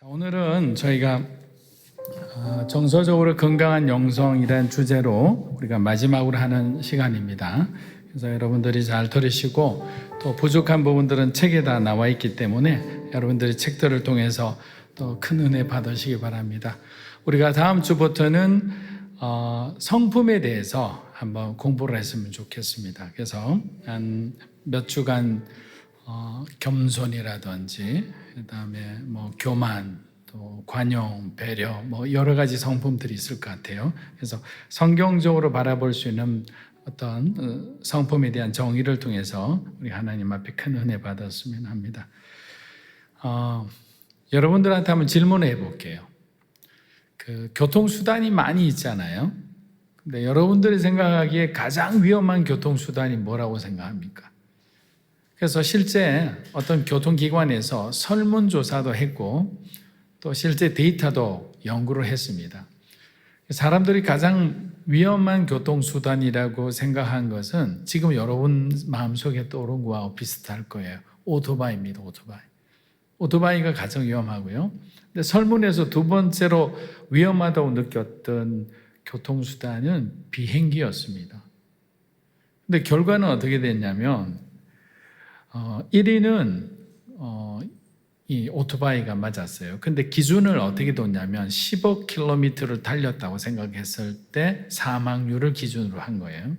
오늘은 저희가 정서적으로 건강한 영성이라는 주제로 우리가 마지막으로 하는 시간입니다. 그래서 여러분들이 잘 들으시고 또 부족한 부분들은 책에 다 나와 있기 때문에 여러분들이 책들을 통해서 또 큰 은혜 받으시기 바랍니다. 우리가 다음 주부터는 성품에 대해서 한번 공부를 했으면 좋겠습니다. 그래서 한 몇 주간 겸손이라든지 그다음에 뭐 교만, 또 관용, 배려, 뭐 여러 가지 성품들이 있을 것 같아요. 그래서 성경적으로 바라볼 수 있는 어떤 성품에 대한 정의를 통해서 우리 하나님 앞에 큰 은혜 받았으면 합니다. 여러분들한테 한번 질문해 볼게요. 그 교통수단이 많이 있잖아요. 근데 여러분들이 생각하기에 가장 위험한 교통수단이 뭐라고 생각합니까? 그래서 실제 어떤 교통기관에서 설문조사도 했고 또 실제 데이터도 연구를 했습니다. 사람들이 가장 위험한 교통수단이라고 생각한 것은 지금 여러분 마음속에 떠오른 거와 비슷할 거예요. 오토바이입니다. 오토바이가 가장 위험하고요. 근데 설문에서 두 번째로 위험하다고 느꼈던 교통수단은 비행기였습니다. 근데 결과는 어떻게 됐냐면 1위는 이 오토바이가 맞았어요. 근데 기준을 어떻게 뒀냐면 10억 킬로미터를 달렸다고 생각했을 때 사망률을 기준으로 한 거예요.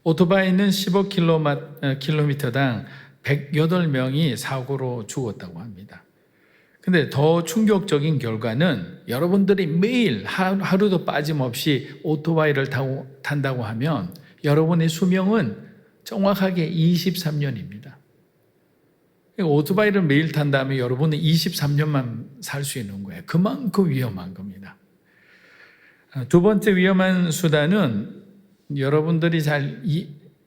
오토바이는 10억 킬로미터당 108명이 사고로 죽었다고 합니다. 근데 더 충격적인 결과는 여러분들이 매일 하루도 빠짐없이 오토바이를 탄다고 하면 여러분의 수명은 정확하게 23년입니다. 오토바이를 매일 탄다면 여러분은 23년만 살 수 있는 거예요. 그만큼 위험한 겁니다. 두 번째 위험한 수단은 여러분들이 잘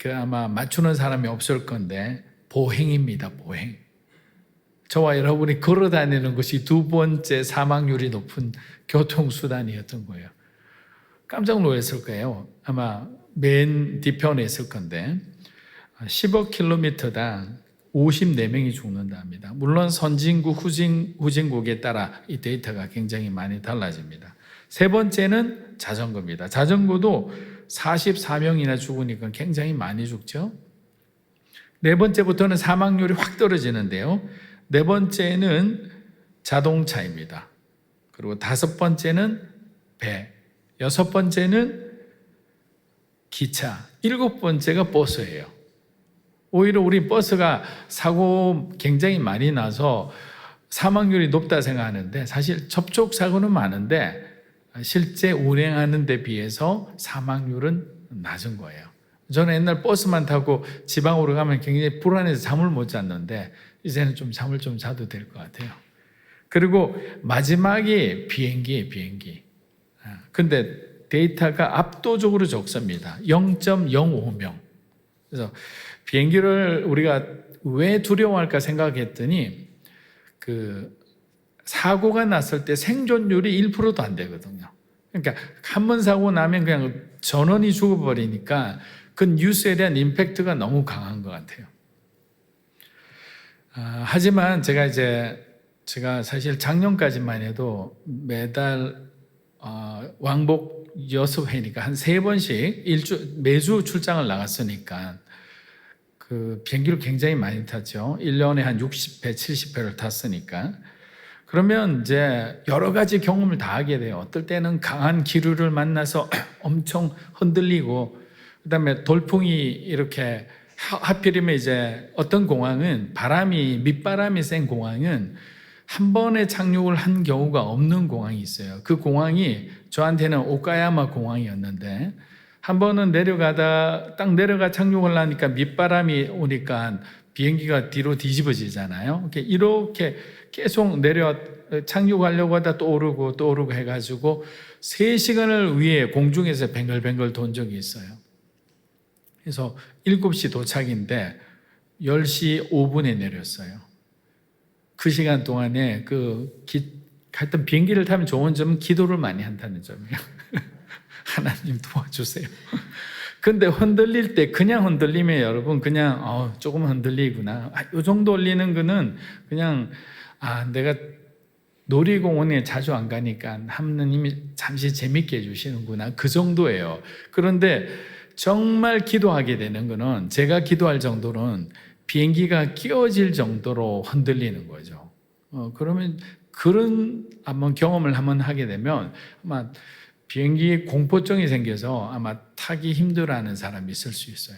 아마 맞추는 사람이 없을 건데 보행입니다. 보행. 저와 여러분이 걸어 다니는 것이 두 번째 사망률이 높은 교통수단이었던 거예요. 깜짝 놀랐을 거예요. 아마 맨 뒤편에 있을 건데 10억 킬로미터당 54명이 죽는다 합니다. 물론 선진국, 후진국에 따라 이 데이터가 굉장히 많이 달라집니다. 세 번째는 자전거입니다. 자전거도 44명이나 죽으니까 굉장히 많이 죽죠. 네 번째부터는 사망률이 확 떨어지는데요. 네 번째는 자동차입니다. 그리고 다섯 번째는 배, 여섯 번째는 기차, 일곱 번째가 버스예요. 오히려 우리 버스가 사고 굉장히 많이 나서 사망률이 높다 생각하는데 사실 접촉 사고는 많은데 실제 운행하는 데 비해서 사망률은 낮은 거예요. 저는 옛날 버스만 타고 지방으로 가면 굉장히 불안해서 잠을 못 잤는데 이제는 좀 잠을 좀 자도 될 것 같아요. 그리고 마지막이 비행기. 근데 데이터가 압도적으로 적습니다. 0.05명. 그래서 비행기를 우리가 왜 두려워할까 생각했더니 사고가 났을 때 생존율이 1%도 안 되거든요. 그러니까 한 번 사고 나면 그냥 전원이 죽어버리니까 그 뉴스에 대한 임팩트가 너무 강한 것 같아요. 하지만 제가 사실 작년까지만 해도 매달 왕복 6회니까 한 3번씩 매주 출장을 나갔으니까 그 비행기를 굉장히 많이 탔죠. 1년에 한 60회, 70회를 탔으니까. 그러면 이제 여러 가지 경험을 다 하게 돼요. 어떨 때는 강한 기류를 만나서 엄청 흔들리고, 그 다음에 돌풍이 이렇게 하필이면 이제 어떤 공항은 밑바람이 센 공항은 한 번에 착륙을 한 경우가 없는 공항이 있어요. 그 공항이 저한테는 오카야마 공항이었는데 한 번은 딱 내려가 착륙을 하니까 밑바람이 오니까 비행기가 뒤로 뒤집어지잖아요. 이렇게 계속 착륙하려고 하다 또 오르고 해가지고 3시간을 위에 공중에서 뱅글뱅글 돈 적이 있어요. 그래서 7시 도착인데 10시 5분에 내렸어요. 그 시간 동안에 하여튼 비행기를 타면 좋은 점은 기도를 많이 한다는 점이에요. 하나님 도와주세요. 근데 흔들릴 때 그냥 흔들리면 여러분 그냥 조금 흔들리구나. 이 정도 올리는 거는 그냥 내가 놀이공원에 자주 안 가니까 하느님이 잠시 재밌게 해주시는구나. 그 정도예요. 그런데 정말 기도하게 되는 거는, 제가 기도할 정도는 비행기가 끼어질 정도로 흔들리는 거죠. 그러면 그런 한번 경험을 한번 하게 되면 아마 비행기에 공포증이 생겨서 아마 타기 힘들어하는 사람이 있을 수 있어요.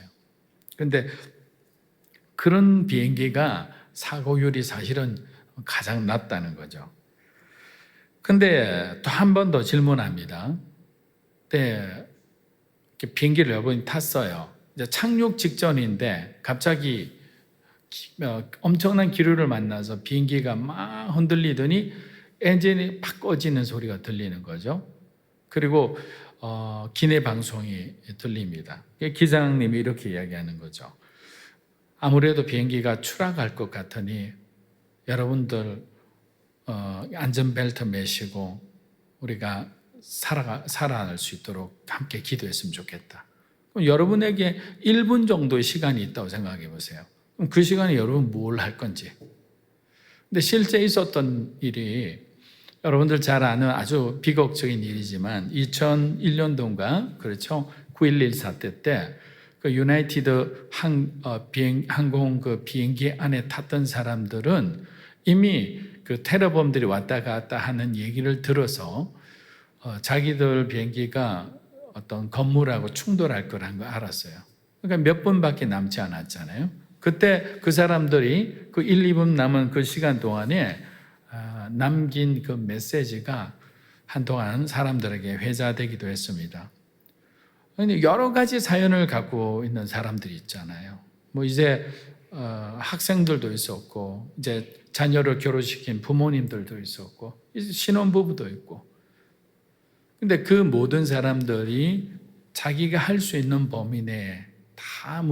그런데 그런 비행기가 사고율이 사실은 가장 낮다는 거죠. 근데 또 한 번 더 질문합니다. 네, 비행기를 여러분이 탔어요. 이제 착륙 직전인데 갑자기 엄청난 기류를 만나서 비행기가 막 흔들리더니 엔진이 팍 꺼지는 소리가 들리는 거죠. 그리고 기내 방송이 들립니다. 기장님이 이렇게 이야기하는 거죠. 아무래도 비행기가 추락할 것 같으니 여러분들 안전벨트 매시고 우리가 살아날 수 있도록 함께 기도했으면 좋겠다. 그럼 여러분에게 1분 정도의 시간이 있다고 생각해 보세요. 그럼 그 시간에 여러분 뭘 할 건지. 근데 실제 있었던 일이 여러분들 잘 아는 아주 비극적인 일이지만 2001년도인가 그렇죠? 9.11 사태 때 그 유나이티드 항공 그 비행기 안에 탔던 사람들은 이미 그 테러범들이 왔다 갔다 하는 얘기를 들어서 자기들 비행기가 어떤 건물하고 충돌할 거라는 걸 알았어요. 그러니까 몇 분밖에 남지 않았잖아요. 그때 그 사람들이 그 1, 2분 남은 그 시간 동안에 남긴 그 메시지가 한동안 사람들에게 회자되기도 했습니다. 여러 가지 사연을 갖고 있는 사람들이 있잖아요. 뭐 이제 학생들도 있었고, 이제 자녀를 결혼시킨 부모님들도 있었고, 신혼부부도 있고. 근데 그 모든 사람들이 자기가 할 수 있는 범위 내에 다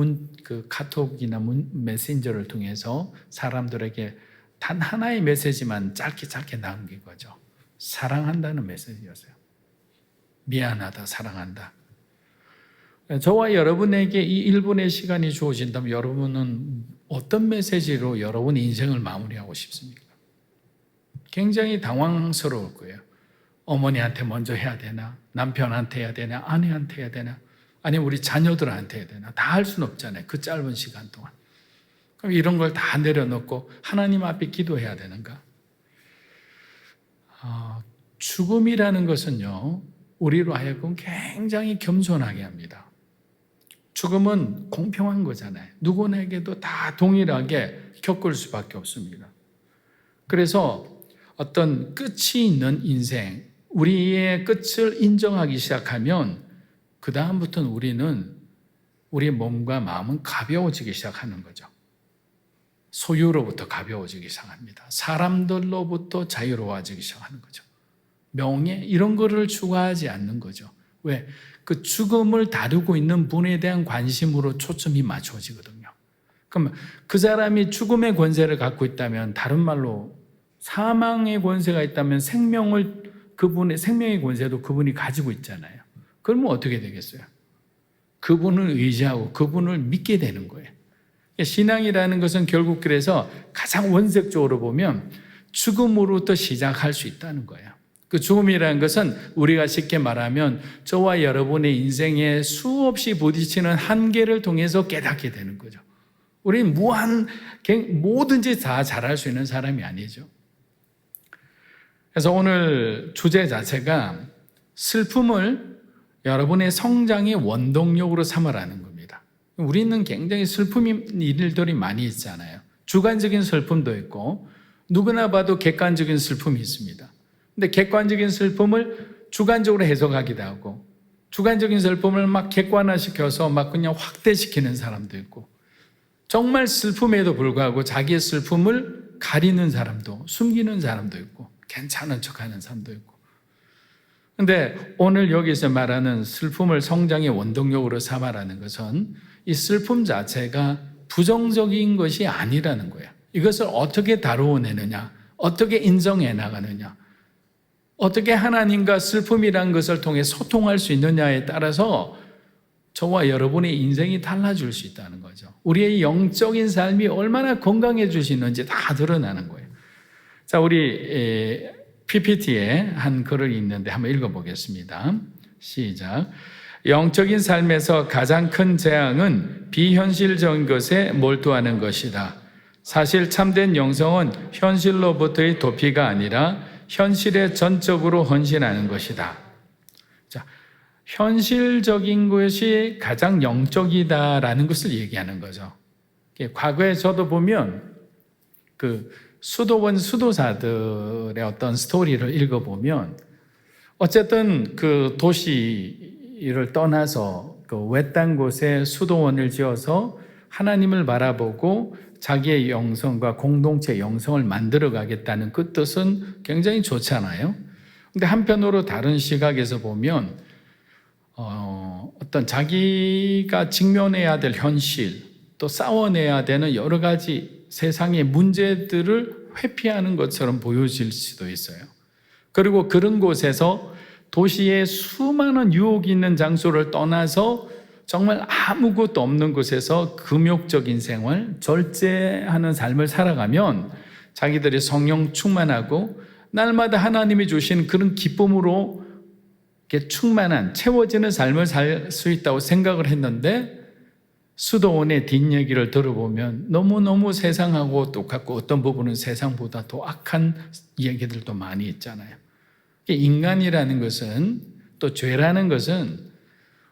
그 카톡이나 메신저를 통해서 사람들에게 단 하나의 메시지만 짧게 남긴 거죠. 사랑한다는 메시지였어요. 미안하다, 사랑한다. 저와 여러분에게 이 1분의 시간이 주어진다면 여러분은 어떤 메시지로 여러분의 인생을 마무리하고 싶습니까? 굉장히 당황스러울 거예요. 어머니한테 먼저 해야 되나? 남편한테 해야 되나? 아내한테 해야 되나? 아니면 우리 자녀들한테 해야 되나? 다 할 수는 없잖아요. 그 짧은 시간 동안. 그럼 이런 걸 다 내려놓고 하나님 앞에 기도해야 되는가? 죽음이라는 것은요, 우리로 하여금 굉장히 겸손하게 합니다. 죽음은 공평한 거잖아요. 누구에게도 다 동일하게 겪을 수밖에 없습니다. 그래서 어떤 끝이 있는 인생, 우리의 끝을 인정하기 시작하면 그 다음부터는 우리의 몸과 마음은 가벼워지기 시작하는 거죠. 소유로부터 가벼워지기 시작합니다. 사람들로부터 자유로워지기 시작하는 거죠. 명예 이런 거를 추구하지 않는 거죠. 왜? 그 죽음을 다루고 있는 분에 대한 관심으로 초점이 맞춰지거든요. 그럼 그 사람이 죽음의 권세를 갖고 있다면, 다른 말로 사망의 권세가 있다면 그분의 생명의 권세도 그분이 가지고 있잖아요. 그러면 어떻게 되겠어요? 그분을 의지하고 그분을 믿게 되는 거예요. 신앙이라는 것은 결국 그래서 가장 원색적으로 보면 죽음으로부터 시작할 수 있다는 거예요. 그 죽음이라는 것은 우리가 쉽게 말하면 저와 여러분의 인생에 수없이 부딪히는 한계를 통해서 깨닫게 되는 거죠. 우리는 뭐든지 다 잘할 수 있는 사람이 아니죠. 그래서 오늘 주제 자체가 슬픔을 여러분의 성장의 원동력으로 삼으라는 겁니다. 우리는 굉장히 슬픔인 일들이 많이 있잖아요. 주관적인 슬픔도 있고 누구나 봐도 객관적인 슬픔이 있습니다. 근데 객관적인 슬픔을 주관적으로 해석하기도 하고 주관적인 슬픔을 막 객관화시켜서 막 그냥 확대시키는 사람도 있고, 정말 슬픔에도 불구하고 자기의 슬픔을 가리는 사람도, 숨기는 사람도 있고, 괜찮은 척하는 사람도 있고. 근데 오늘 여기서 말하는 슬픔을 성장의 원동력으로 삼아라는 것은 이 슬픔 자체가 부정적인 것이 아니라는 거예요. 이것을 어떻게 다루어내느냐, 어떻게 인정해 나가느냐, 어떻게 하나님과 슬픔이라는 것을 통해 소통할 수 있느냐에 따라서 저와 여러분의 인생이 달라질 수 있다는 거죠. 우리의 영적인 삶이 얼마나 건강해질 수 있는지 다 드러나는 거예요. 자, 우리 PPT에 한 글을 있는데 한번 읽어보겠습니다. 시작. 영적인 삶에서 가장 큰 재앙은 비현실적인 것에 몰두하는 것이다. 사실 참된 영성은 현실로부터의 도피가 아니라 현실에 전적으로 헌신하는 것이다. 자, 현실적인 것이 가장 영적이다라는 것을 얘기하는 거죠. 과거에 저도 보면 그 수도원 수도사들의 어떤 스토리를 읽어보면 어쨌든 그 도시를 떠나서 그 외딴 곳에 수도원을 지어서 하나님을 바라보고 자기의 영성과 공동체 영성을 만들어 가겠다는 그 뜻은 굉장히 좋잖아요. 근데 한편으로 다른 시각에서 보면 어떤 자기가 직면해야 될 현실, 또 싸워내야 되는 여러 가지 세상의 문제들을 회피하는 것처럼 보여질 수도 있어요. 그리고 그런 곳에서 도시의 수많은 유혹이 있는 장소를 떠나서 정말 아무것도 없는 곳에서 금욕적인 생활, 절제하는 삶을 살아가면 자기들이 성령 충만하고 날마다 하나님이 주신 그런 기쁨으로 충만한 채워지는 삶을 살 수 있다고 생각을 했는데 수도원의 뒷얘기를 들어보면 너무너무 세상하고 똑같고 어떤 부분은 세상보다 더 악한 얘기들도 많이 있잖아요. 인간이라는 것은 또 죄라는 것은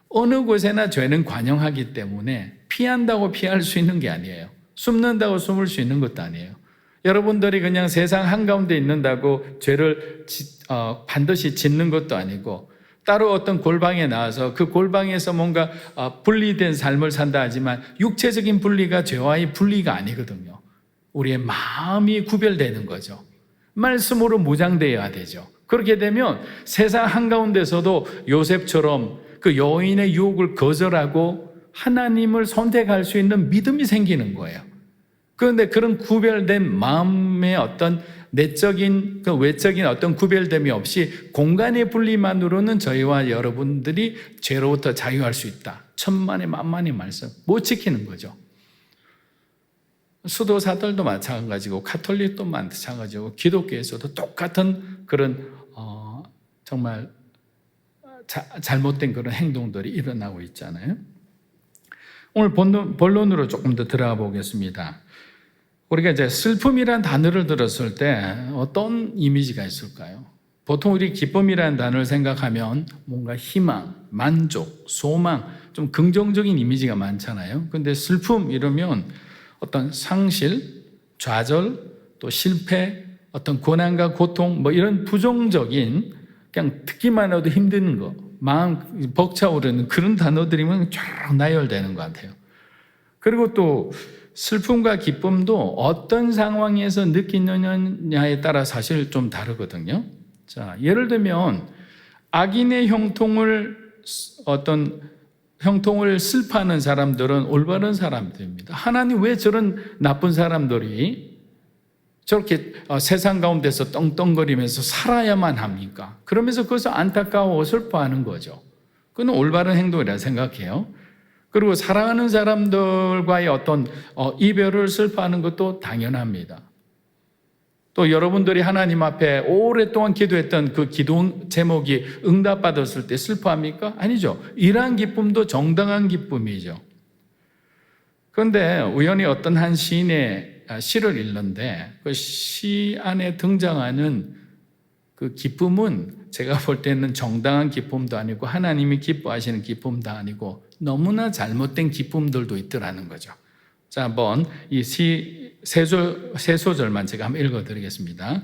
어느 곳에나 죄는 관영하기 때문에 피한다고 피할 수 있는 게 아니에요. 숨는다고 숨을 수 있는 것도 아니에요. 여러분들이 그냥 세상 한가운데 있는다고 죄를 반드시 짓는 것도 아니고 따로 어떤 골방에 나와서 그 골방에서 뭔가 분리된 삶을 산다 하지만 육체적인 분리가 죄와의 분리가 아니거든요. 우리의 마음이 구별되는 거죠. 말씀으로 무장되어야 되죠. 그렇게 되면 세상 한가운데서도 요셉처럼 그 여인의 유혹을 거절하고 하나님을 선택할 수 있는 믿음이 생기는 거예요. 그런데 그런 구별된 마음의 어떤 내적인, 그 외적인 어떤 구별됨이 없이 공간의 분리만으로는 저희와 여러분들이 죄로부터 자유할 수 있다. 천만의 만만의 말씀 못 지키는 거죠. 수도사들도 마찬가지고 가톨릭도 마찬가지고 기독교에서도 똑같은 그런 정말 잘못된 그런 행동들이 일어나고 있잖아요. 오늘 본론으로 조금 더 들어가 보겠습니다. 우리가 이제 슬픔이라는 단어를 들었을 때 어떤 이미지가 있을까요? 보통 우리 기쁨이라는 단어를 생각하면 뭔가 희망, 만족, 소망, 좀 긍정적인 이미지가 많잖아요. 근데 슬픔 이러면 어떤 상실, 좌절, 또 실패, 어떤 고난과 고통, 뭐 이런 부정적인 그냥 듣기만 해도 힘드는 거, 마음 벅차오르는 그런 단어들이면 쫙 나열되는 것 같아요. 그리고 또 슬픔과 기쁨도 어떤 상황에서 느끼느냐에 따라 사실 좀 다르거든요. 자, 예를 들면 악인의 형통을 슬퍼하는 사람들은 올바른 사람들입니다. 하나님 왜 저런 나쁜 사람들이 저렇게 세상 가운데서 떵떵거리면서 살아야만 합니까? 그러면서 그것을 안타까워 슬퍼하는 거죠. 그건 올바른 행동이라 생각해요. 그리고 사랑하는 사람들과의 어떤 이별을 슬퍼하는 것도 당연합니다. 또 여러분들이 하나님 앞에 오랫동안 기도했던 그 기도 제목이 응답받았을 때 슬퍼합니까? 아니죠. 이러한 기쁨도 정당한 기쁨이죠. 그런데 우연히 어떤 한 시인의 시를 읽는데 그 시 안에 등장하는 그 기쁨은 제가 볼 때는 정당한 기쁨도 아니고 하나님이 기뻐하시는 기쁨도 아니고 너무나 잘못된 기쁨들도 있더라는 거죠. 자, 한번 이 시 세 소절만 제가 한번 읽어드리겠습니다.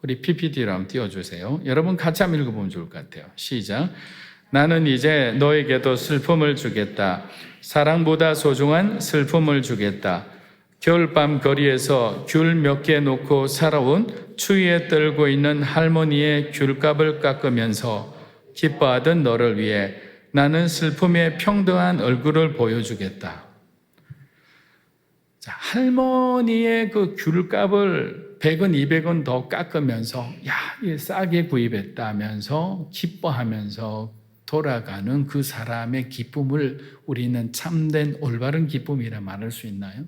우리 PPT로 한번 띄워주세요. 여러분 같이 한번 읽어보면 좋을 것 같아요. 시작. 나는 이제 너에게도 슬픔을 주겠다. 사랑보다 소중한 슬픔을 주겠다. 겨울밤 거리에서 귤 몇 개 놓고 살아온 추위에 떨고 있는 할머니의 귤값을 깎으면서 기뻐하던 너를 위해 나는 슬픔의 평등한 얼굴을 보여주겠다. 자, 할머니의 그 귤값을 100원, 200원 더 깎으면서 야, 싸게 구입했다면서 기뻐하면서 돌아가는 그 사람의 기쁨을 우리는 참된 올바른 기쁨이라 말할 수 있나요?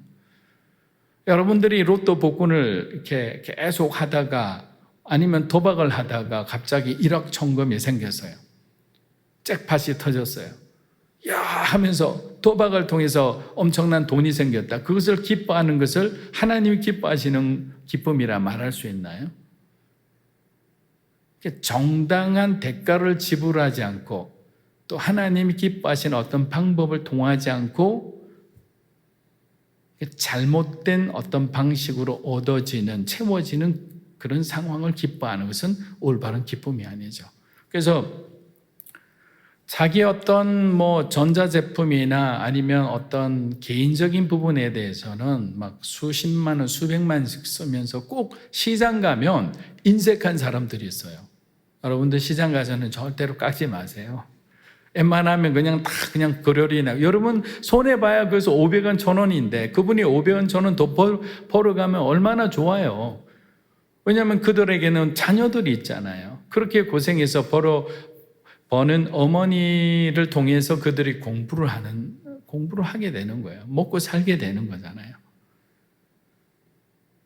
여러분들이 로또 복권을 이렇게 계속 하다가 아니면 도박을 하다가 갑자기 1억 천금이 생겼어요. 잭팟이 터졌어요. 야 하면서 도박을 통해서 엄청난 돈이 생겼다. 그것을 기뻐하는 것을 하나님이 기뻐하시는 기쁨이라 말할 수 있나요? 정당한 대가를 지불하지 않고 또 하나님이 기뻐하시는 어떤 방법을 통하지 않고 잘못된 어떤 방식으로 얻어지는, 채워지는 그런 상황을 기뻐하는 것은 올바른 기쁨이 아니죠. 그래서 자기 어떤 전자제품이나 아니면 어떤 개인적인 부분에 대해서는 막 수십만 원, 수백만씩 쓰면서 꼭 시장 가면 인색한 사람들이 있어요. 여러분들 시장 가서는 절대로 깎지 마세요. 웬만하면 그냥 그려리나. 여러분 손해봐야 그래서 500원, 1000원인데 그분이 500원, 1000원 더 벌어가면 얼마나 좋아요. 왜냐하면 그들에게는 자녀들이 있잖아요. 그렇게 고생해서 버는 어머니를 통해서 그들이 공부를 하게 되는 거예요. 먹고 살게 되는 거잖아요.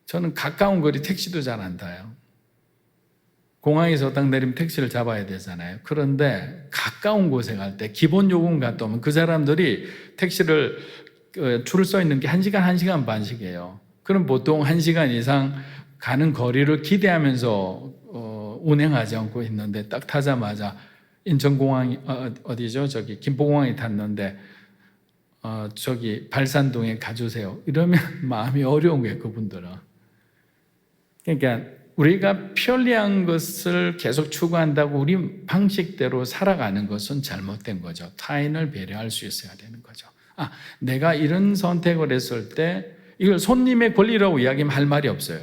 저는 가까운 거리 택시도 잘 안 타요. 공항에서 딱 내리면 택시를 잡아야 되잖아요. 그런데 가까운 곳에 갈 때 기본 요금 갔다 오면 그 사람들이 택시를 줄을 서 있는 게 1시간, 1시간 반씩이에요. 그럼 보통 1시간 이상 가는 거리를 기대하면서 운행하지 않고 있는데 딱 타자마자 인천공항이 어디죠? 저기 김포공항에 탔는데 저기 발산동에 가주세요. 이러면 마음이 어려운 거예요, 그분들은. 그러니까 우리가 편리한 것을 계속 추구한다고 우리 방식대로 살아가는 것은 잘못된 거죠. 타인을 배려할 수 있어야 되는 거죠. 내가 이런 선택을 했을 때 이걸 손님의 권리라고 이야기하면 할 말이 없어요.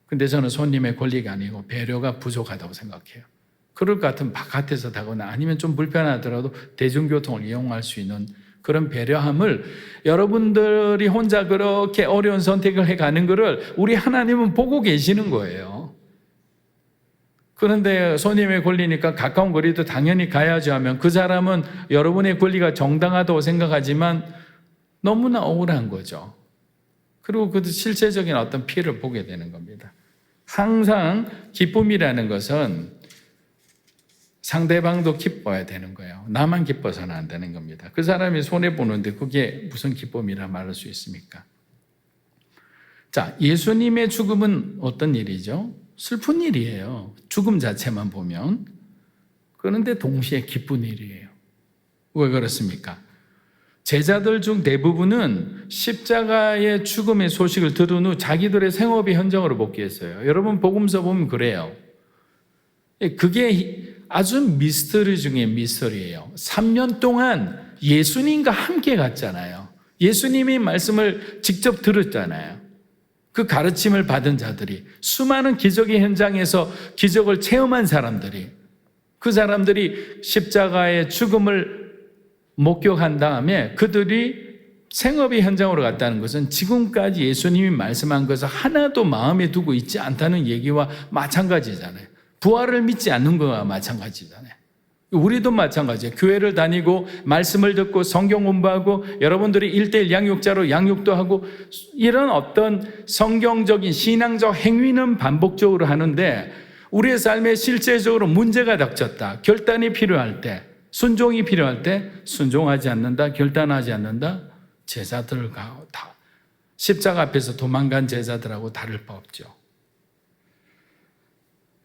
근데 저는 손님의 권리가 아니고 배려가 부족하다고 생각해요. 그럴 것 같으면 바깥에서 타거나 아니면 좀 불편하더라도 대중교통을 이용할 수 있는 그런 배려함을 여러분들이 혼자 그렇게 어려운 선택을 해가는 것을 우리 하나님은 보고 계시는 거예요. 그런데 손님의 권리니까 가까운 거리도 당연히 가야지 하면 그 사람은 여러분의 권리가 정당하다고 생각하지만 너무나 억울한 거죠. 그리고 그 실제적인 어떤 피해를 보게 되는 겁니다. 항상 기쁨이라는 것은 상대방도 기뻐야 되는 거예요. 나만 기뻐서는 안 되는 겁니다. 그 사람이 손해보는데 그게 무슨 기쁨이라 말할 수 있습니까? 자, 예수님의 죽음은 어떤 일이죠? 슬픈 일이에요. 죽음 자체만 보면. 그런데 동시에 기쁜 일이에요. 왜 그렇습니까? 제자들 중 대부분은 십자가의 죽음의 소식을 들은 후 자기들의 생업이 현장으로 복귀했어요. 여러분 복음서 보면 그래요. 그게 아주 미스터리 중에 미스터리예요. 3년 동안 예수님과 함께 갔잖아요. 예수님이 말씀을 직접 들었잖아요. 그 가르침을 받은 자들이, 수많은 기적의 현장에서 기적을 체험한 사람들이, 그 사람들이 십자가의 죽음을 목격한 다음에 그들이 생업의 현장으로 갔다는 것은 지금까지 예수님이 말씀한 것을 하나도 마음에 두고 있지 않다는 얘기와 마찬가지잖아요. 부활을 믿지 않는 거와 마찬가지잖아요. 우리도 마찬가지예요. 교회를 다니고 말씀을 듣고 성경 공부하고 여러분들이 1:1 양육자로 양육도 하고 이런 어떤 성경적인 신앙적 행위는 반복적으로 하는데 우리의 삶에 실제적으로 문제가 닥쳤다. 결단이 필요할 때, 순종이 필요할 때 순종하지 않는다. 결단하지 않는다. 제자들과 다 십자가 앞에서 도망간 제자들하고 다를 바 없죠.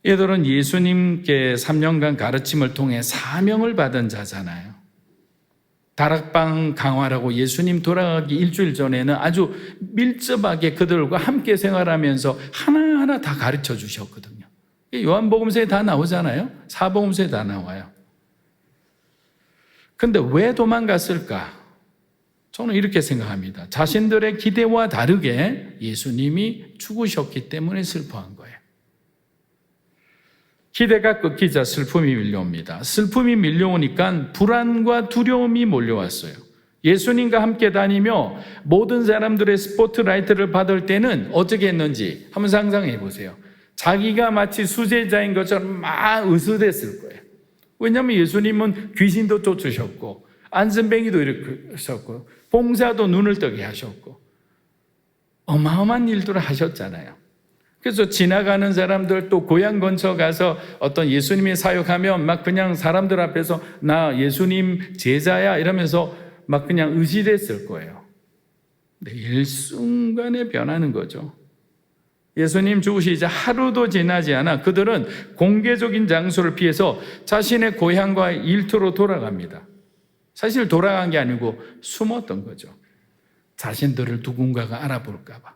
얘들은 예수님께 3년간 가르침을 통해 사명을 받은 자잖아요. 다락방 강화라고 예수님 돌아가기 일주일 전에는 아주 밀접하게 그들과 함께 생활하면서 하나하나 다 가르쳐 주셨거든요. 요한복음서에 다 나오잖아요. 사복음서에 다 나와요. 근데 왜 도망갔을까? 저는 이렇게 생각합니다. 자신들의 기대와 다르게 예수님이 죽으셨기 때문에 슬퍼한 거예요. 기대가 꺾이자 슬픔이 밀려옵니다. 슬픔이 밀려오니까 불안과 두려움이 몰려왔어요. 예수님과 함께 다니며 모든 사람들의 스포트라이트를 받을 때는 어떻게 했는지 한번 상상해 보세요. 자기가 마치 수제자인 것처럼 막 으스댔을 거예요. 왜냐하면 예수님은 귀신도 쫓으셨고 안전뱅이도 일으키셨고 봉사도 눈을 뜨게 하셨고 어마어마한 일들을 하셨잖아요. 그래서 지나가는 사람들 또 고향 근처 가서 어떤 예수님이 사역하면 막 그냥 사람들 앞에서 나 예수님 제자야 이러면서 막 그냥 의지됐을 거예요. 근데 일순간에 변하는 거죠. 예수님 죽으시자 하루도 지나지 않아 그들은 공개적인 장소를 피해서 자신의 고향과 일터로 돌아갑니다. 사실 돌아간 게 아니고 숨었던 거죠. 자신들을 누군가가 알아볼까 봐.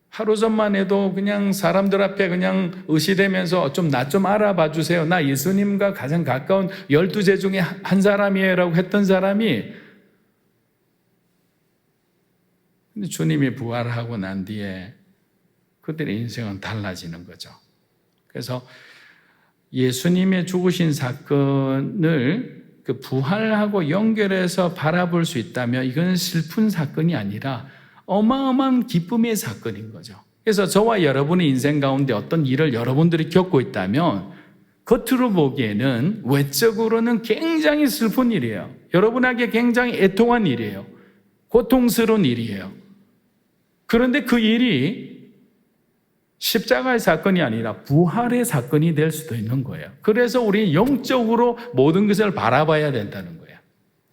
하루 전만 해도 그냥 사람들 앞에 그냥 의시되면서 좀 나 좀 알아봐 주세요. 나 예수님과 가장 가까운 12제 중에 한 사람이에요 라고 했던 사람이 근데 주님이 부활하고 난 뒤에 그들의 인생은 달라지는 거죠. 그래서 예수님의 죽으신 사건을 그 부활하고 연결해서 바라볼 수 있다면 이건 슬픈 사건이 아니라 어마어마한 기쁨의 사건인 거죠. 그래서 저와 여러분의 인생 가운데 어떤 일을 여러분들이 겪고 있다면 겉으로 보기에는 외적으로는 굉장히 슬픈 일이에요. 여러분에게 굉장히 애통한 일이에요. 고통스러운 일이에요. 그런데 그 일이 십자가의 사건이 아니라 부활의 사건이 될 수도 있는 거예요. 그래서 우리 영적으로 모든 것을 바라봐야 된다는 거예요.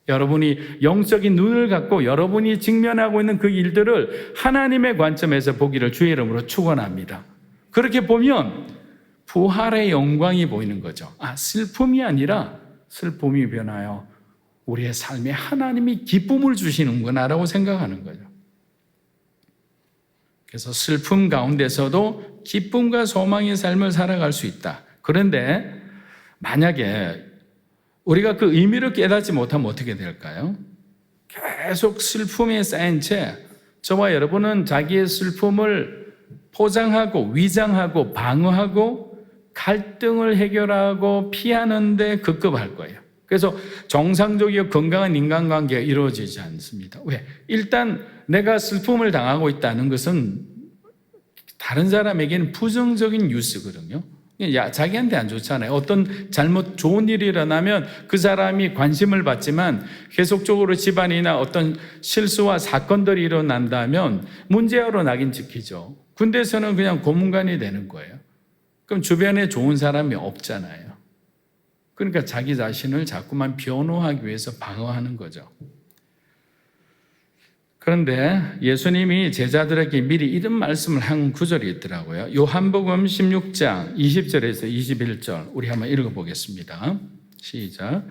여러분이 영적인 눈을 갖고 여러분이 직면하고 있는 그 일들을 하나님의 관점에서 보기를 주의 이름으로 축원합니다. 그렇게 보면 부활의 영광이 보이는 거죠. 슬픔이 아니라 슬픔이 변하여 우리의 삶에 하나님이 기쁨을 주시는구나라고 생각하는 거죠. 그래서 슬픔 가운데서도 기쁨과 소망의 삶을 살아갈 수 있다. 그런데 만약에 우리가 그 의미를 깨닫지 못하면 어떻게 될까요? 계속 슬픔에 쌓인 채 저와 여러분은 자기의 슬픔을 포장하고 위장하고 방어하고 갈등을 해결하고 피하는데 급급할 거예요. 그래서 정상적이고 건강한 인간관계가 이루어지지 않습니다. 왜? 일단 내가 슬픔을 당하고 있다는 것은 다른 사람에게는 부정적인 뉴스거든요. 자기한테 안 좋잖아요. 어떤 좋은 일이 일어나면 그 사람이 관심을 받지만 계속적으로 집안이나 어떤 실수와 사건들이 일어난다면 문제아로 낙인 찍히죠. 군대에서는 그냥 고문관이 되는 거예요. 그럼 주변에 좋은 사람이 없잖아요. 그러니까 자기 자신을 자꾸만 변호하기 위해서 방어하는 거죠. 그런데 예수님이 제자들에게 미리 이런 말씀을 한 구절이 있더라고요. 요한복음 16장 20절에서 21절 우리 한번 읽어보겠습니다. 시작.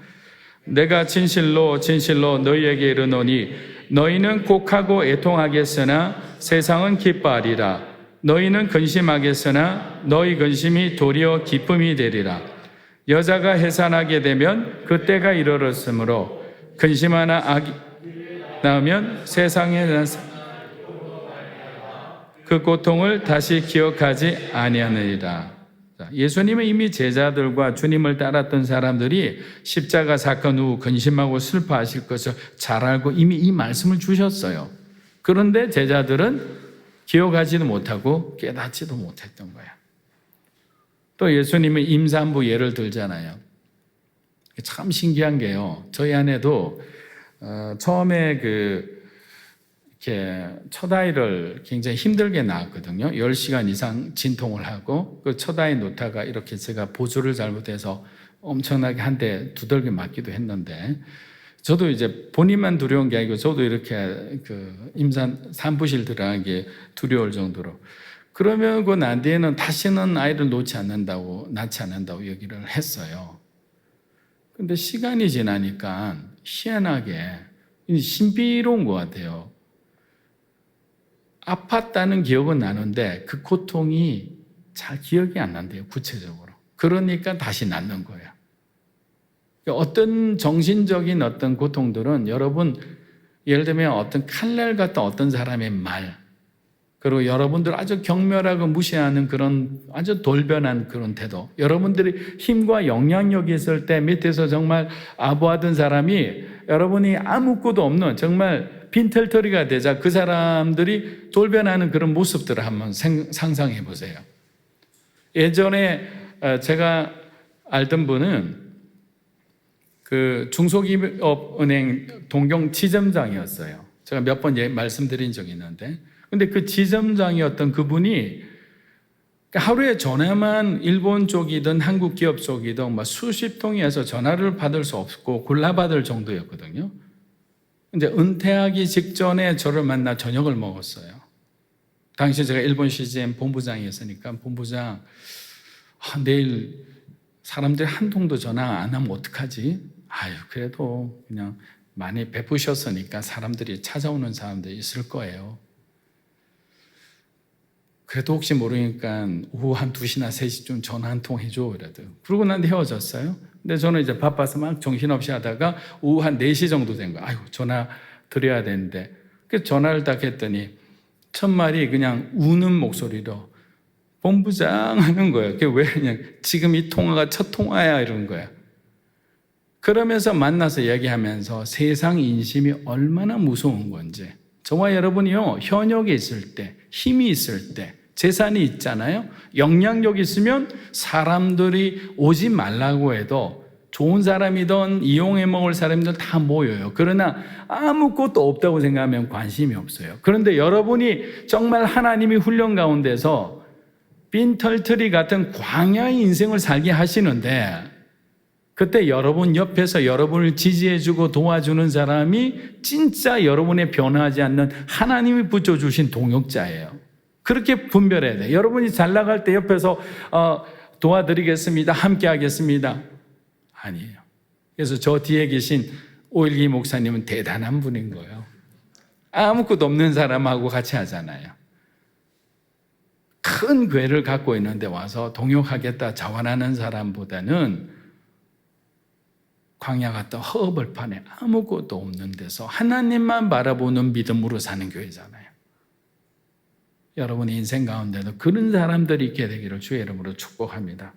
내가 진실로 진실로 너희에게 이르노니 너희는 곡하고 애통하겠으나 세상은 기뻐하리라. 너희는 근심하겠으나 너희 근심이 도리어 기쁨이 되리라. 여자가 해산하게 되면 그때가 이르렀으므로 근심하나 아기 낳으면 세상에 그 고통을 다시 기억하지 아니하느니라. 예수님은 이미 제자들과 주님을 따랐던 사람들이 십자가 사건 후 근심하고 슬퍼하실 것을 잘 알고 이미 이 말씀을 주셨어요. 그런데 제자들은 기억하지도 못하고 깨닫지도 못했던 거예요. 또 예수님은 임산부 예를 들잖아요. 참 신기한 게요. 저희 아내도 처음에 이렇게 첫 아이를 굉장히 힘들게 낳았거든요. 10시간 이상 진통을 하고 그 첫 아이 놓다가 이렇게 제가 보조를 잘못해서 엄청나게 한 대 두들겨 맞기도 했는데 저도 이제 본인만 두려운 게 아니고 저도 이렇게 산부실 들어가는 게 두려울 정도로 그러면 그 난 뒤에는 다시는 아이를 낳지 않는다고 얘기를 했어요. 근데 시간이 지나니까 희한하게 신비로운 것 같아요. 아팠다는 기억은 나는데 그 고통이 잘 기억이 안 난대요, 구체적으로. 그러니까 다시 낫는 거예요. 어떤 정신적인 어떤 고통들은 여러분, 예를 들면 어떤 칼날 같은 어떤 사람의 말, 그리고 여러분들 아주 경멸하고 무시하는 그런 아주 돌변한 그런 태도, 여러분들이 힘과 영향력이 있을 때 밑에서 정말 아부하던 사람이 여러분이 아무것도 없는 정말 빈털터리가 되자 그 사람들이 돌변하는 그런 모습들을 한번 상상해 보세요. 예전에 제가 알던 분은 그 중소기업은행 동경 지점장이었어요. 제가 몇 번 말씀드린 적이 있는데 근데 그 지점장이었던 그분이 하루에 전화만 일본 쪽이든 한국 기업 쪽이든 막 수십 통에서 전화를 받을 수 없고 골라받을 정도였거든요. 이제 은퇴하기 직전에 저를 만나 저녁을 먹었어요. 당시 제가 일본 CGM 본부장이었으니까 본부장, 내일 사람들이 한 통도 전화 안 하면 어떡하지? 그래도 그냥 많이 베푸셨으니까 사람들이 찾아오는 사람들이 있을 거예요. 그래도 혹시 모르니까 오후 한 2시나 3시쯤 전화 한 통 해줘 그래도. 그러고 난 뒤에 헤어졌어요. 근데 저는 이제 바빠서 막 정신없이 하다가 오후 한 4시 정도 된 거예요. 전화 드려야 되는데. 그래서 전화를 딱 했더니 첫 말이 그냥 우는 목소리로 본부장 하는 거예요. 그게 왜 그냥 지금 이 통화가 첫 통화야 이런 거예요. 그러면서 만나서 얘기하면서 세상 인심이 얼마나 무서운 건지, 저와 여러분이요, 현역에 있을 때, 힘이 있을 때, 재산이 있잖아요. 영향력 있으면 사람들이 오지 말라고 해도 좋은 사람이든 이용해 먹을 사람들 다 모여요. 그러나 아무것도 없다고 생각하면 관심이 없어요. 그런데 여러분이 정말 하나님이 훈련 가운데서 빈털터리 같은 광야의 인생을 살게 하시는데, 그때 여러분 옆에서 여러분을 지지해주고 도와주는 사람이 진짜 여러분의 변하지 않는 하나님이 붙여주신 동역자예요. 그렇게 분별해야 돼요. 여러분이 잘 나갈 때 옆에서 도와드리겠습니다, 함께 하겠습니다, 아니에요. 그래서 저 뒤에 계신 오일기 목사님은 대단한 분인 거예요. 아무것도 없는 사람하고 같이 하잖아요. 큰 괴를 갖고 있는데 와서 동역하겠다 자원하는 사람보다는 광야 같은 허벌판에 아무것도 없는 데서 하나님만 바라보는 믿음으로 사는 교회잖아요. 여러분의 인생 가운데도 그런 사람들이 있게 되기를 주의 이름으로 축복합니다.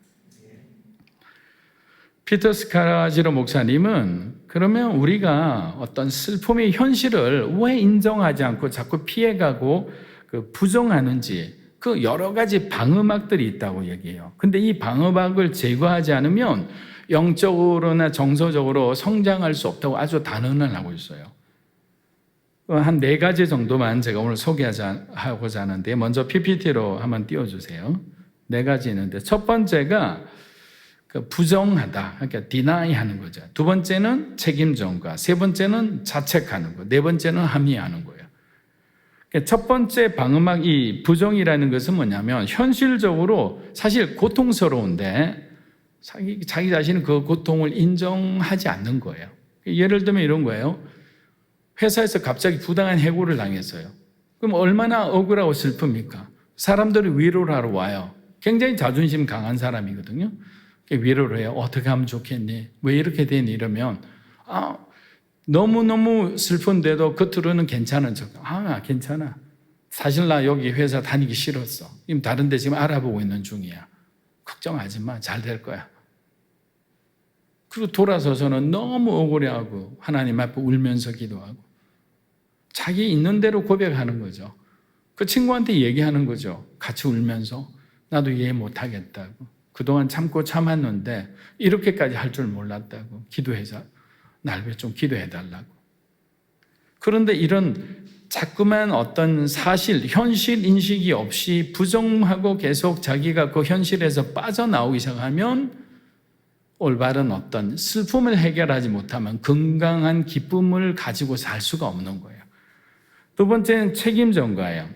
피터 스카라지로 목사님은 그러면 우리가 어떤 슬픔의 현실을 왜 인정하지 않고 자꾸 피해가고 부정하는지, 그 여러 가지 방어막들이 있다고 얘기해요. 근데 이 방어막을 제거하지 않으면 영적으로나 정서적으로 성장할 수 없다고 아주 단언을 하고 있어요. 한 4가지 정도만 제가 오늘 소개하고자 하는데, 먼저 PPT로 한번 띄워주세요. 4가지 있는데, 첫 번째가 부정하다, 그러니까 deny 하는 거죠. 두 번째는 책임 전가, 세 번째는 자책하는 거, 네 번째는 합리화하는 거예요. 첫 번째 방어막, 이 부정이라는 것은 뭐냐면 현실적으로 사실 고통스러운데 자기 자신은 그 고통을 인정하지 않는 거예요. 예를 들면 이런 거예요. 회사에서 갑자기 부당한 해고를 당했어요. 그럼 얼마나 억울하고 슬픕니까? 사람들이 위로를 하러 와요. 굉장히 자존심 강한 사람이거든요. 위로를 해요. 어떻게 하면 좋겠니? 왜 이렇게 되니? 이러면 너무너무 슬픈데도 겉으로는 괜찮은 척. 괜찮아. 사실 나 여기 회사 다니기 싫었어. 지금 다른 데 지금 알아보고 있는 중이야. 걱정하지 마. 잘 될 거야. 그리고 돌아서서는 너무 억울해하고 하나님 앞에 울면서 기도하고 자기 있는 대로 고백하는 거죠. 그 친구한테 얘기하는 거죠. 같이 울면서 나도 이해 못하겠다고. 그동안 참고 참았는데 이렇게까지 할 줄 몰랐다고. 기도해서 날 위해 좀 기도해달라고. 그런데 이런 자꾸만 어떤 사실, 현실 인식이 없이 부정하고 계속 자기가 그 현실에서 빠져나오기 시작하면 올바른 어떤 슬픔을 해결하지 못하면 건강한 기쁨을 가지고 살 수가 없는 거예요. 두 번째는 책임 전가예요.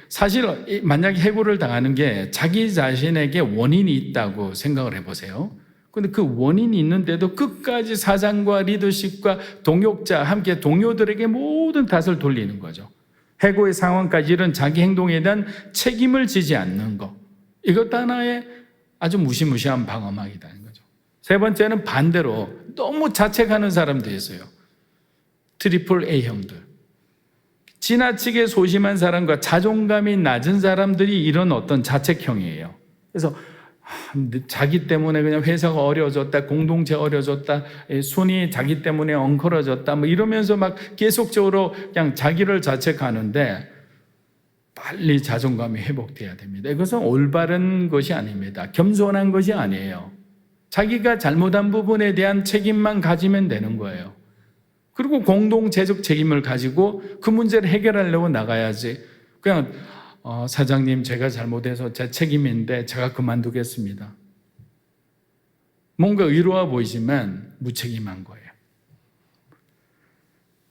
사실 만약에 해고를 당하는 게 자기 자신에게 원인이 있다고 생각을 해보세요. 그런데 그 원인이 있는데도 끝까지 사장과 리더십과 동역자, 함께 동료들에게 모든 탓을 돌리는 거죠. 해고의 상황까지 이런 자기 행동에 대한 책임을 지지 않는 거. 이것도 하나의 아주 무시무시한 방어막이라는 거죠. 세 번째는 반대로 너무 자책하는 사람도 있어요. 트리플 A형들. 지나치게 소심한 사람과 자존감이 낮은 사람들이 이런 어떤 자책형이에요. 그래서 자기 때문에 그냥 회사가 어려워졌다, 공동체 어려워졌다, 손이 자기 때문에 엉클어졌다, 이러면서 막 계속적으로 그냥 자기를 자책하는데 빨리 자존감이 회복돼야 됩니다. 이것은 올바른 것이 아닙니다. 겸손한 것이 아니에요. 자기가 잘못한 부분에 대한 책임만 가지면 되는 거예요. 그리고 공동체적 책임을 가지고 그 문제를 해결하려고 나가야지. 그냥 사장님 제가 잘못해서 제 책임인데 제가 그만두겠습니다. 뭔가 의로워 보이지만 무책임한 거예요.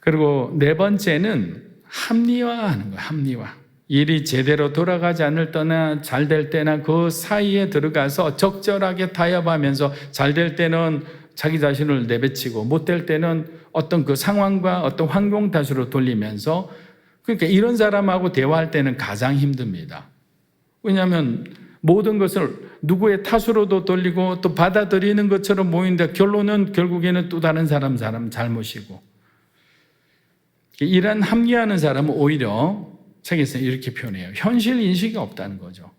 그리고 네 번째는 합리화하는 거예요. 합리화. 일이 제대로 돌아가지 않을 때나 잘 될 때나 그 사이에 들어가서 적절하게 타협하면서 잘 될 때는 자기 자신을 내배치고 못 될 때는 어떤 그 상황과 어떤 환경 탓으로 돌리면서, 그러니까 이런 사람하고 대화할 때는 가장 힘듭니다. 왜냐하면 모든 것을 누구의 탓으로도 돌리고 또 받아들이는 것처럼 보이는데 결론은 결국에는 또 다른 사람 잘못이고, 이런 합리화하는 사람은 오히려 책에서 이렇게 표현해요. 현실 인식이 없다는 거죠.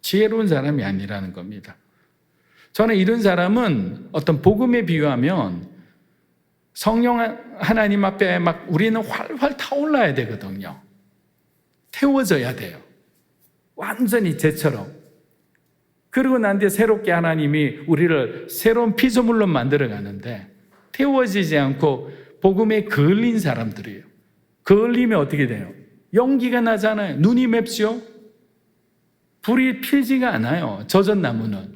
지혜로운 사람이 아니라는 겁니다. 저는 이런 사람은 어떤 복음에 비유하면 성령 하나님 앞에 막 우리는 활활 타올라야 되거든요. 태워져야 돼요. 완전히 쟤처럼. 그러고 난 뒤에 새롭게 하나님이 우리를 새로운 피조물로 만들어 가는데, 태워지지 않고 복음에 걸린 사람들이에요. 걸리면 어떻게 돼요? 연기가 나잖아요. 눈이 맵죠? 불이 피지가 않아요. 젖은 나무는.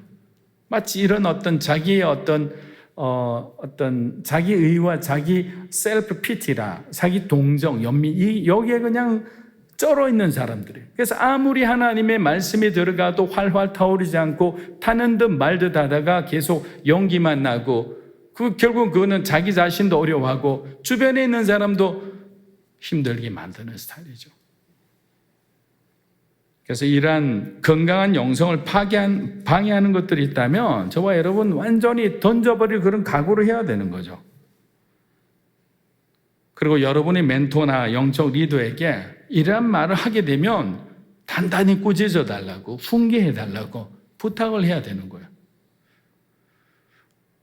마치 이런 어떤 자기의 어떤 자기 의와 자기 셀프 피티라, 자기 동정, 연민, 여기에 그냥 쩔어 있는 사람들이에요. 그래서 아무리 하나님의 말씀이 들어가도 활활 타오르지 않고 타는 듯 말 듯 하다가 계속 연기만 나고, 결국 그거는 자기 자신도 어려워하고 주변에 있는 사람도 힘들게 만드는 스타일이죠. 그래서 이러한 건강한 영성을 방해하는 것들이 있다면 저와 여러분 완전히 던져버릴 그런 각오를 해야 되는 거죠. 그리고 여러분의 멘토나 영적 리더에게 이러한 말을 하게 되면 단단히 꾸짖어 달라고, 훈계해 달라고 부탁을 해야 되는 거예요.